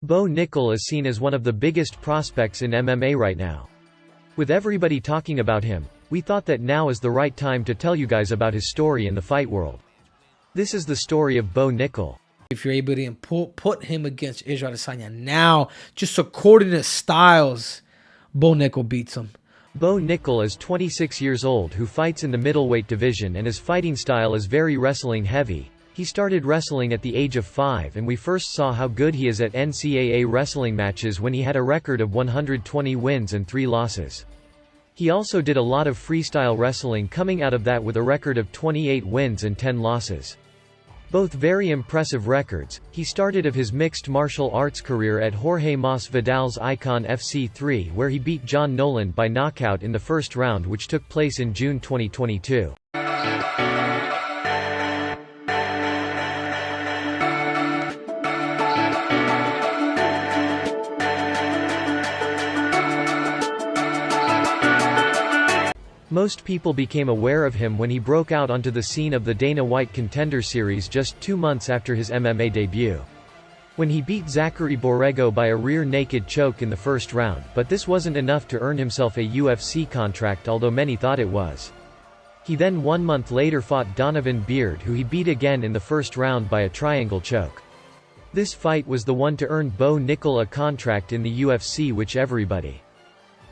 Bo Nickal is seen as one of the biggest prospects in MMA right now. With everybody talking about him, we thought that now is the right time to tell you guys about his story in the fight world. This is the story of Bo Nickal. If you're able to put him against Israel Adesanya now, just according to styles, Bo Nickal beats him. Bo Nickal is 26 years old who fights in the middleweight division, and his fighting style is very wrestling heavy. He started wrestling at the age of 5, and we first saw how good he is at NCAA wrestling matches when he had a record of 120 wins and 3 losses. He also did a lot of freestyle wrestling coming out of that with a record of 28 wins and 10 losses. Both very impressive records. He started of his mixed martial arts career at Jorge Masvidal's Icon FC3, where he beat John Nolan by knockout in the first round, which took place in June 2022. Most people became aware of him when he broke out onto the scene of the Dana White Contender Series just 2 months after his MMA debut. When he beat Zachary Borrego by a rear naked choke in the first round, but this wasn't enough to earn himself a UFC contract, although many thought it was. He then 1 month later fought Donovan Beard, who he beat again in the first round by a triangle choke. This fight was the one to earn Bo Nickal a contract in the UFC, which everybody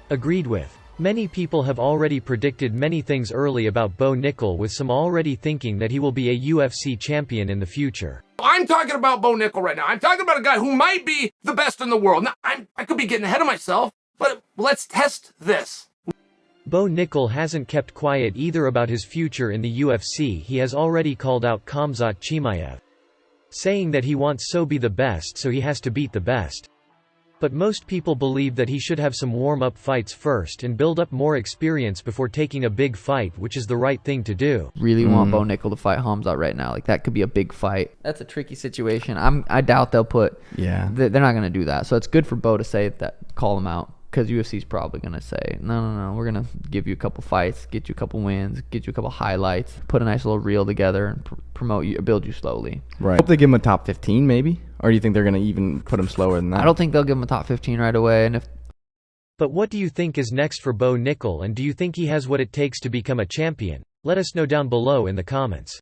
agreed with. Many people have already predicted many things early about Bo Nickal, with some already thinking that he will be a UFC champion in the future. I'm talking about Bo Nickal right now. I'm talking about a guy who might be the best in the world. Now, I could be getting ahead of myself, but let's test this. Bo Nickal hasn't kept quiet either about his future in the UFC. He has already called out Khamzat Chimaev, saying that he wants to be the best, so he has to beat the best. But most people believe that he should have some warm-up fights first and build up more experience before taking a big fight, which is the right thing to do. Really want Bo Nickal to fight Khamzat right now. Like, that could be a big fight. That's a tricky situation. I doubt they'll put. Yeah. They're not going to do that. So it's good for Bo to say that, call him out, because UFC's probably going to say, no, we're going to give you a couple fights, get you a couple wins, get you a couple highlights, put a nice little reel together, and promote you, build you slowly. Right. Hope they give him a top 15 maybe, or do you think they're going to even put him slower than that? I don't think they'll give him a top 15 right away. But what do you think is next for Bo Nickal, and do you think he has what it takes to become a champion? Let us know down below in the comments.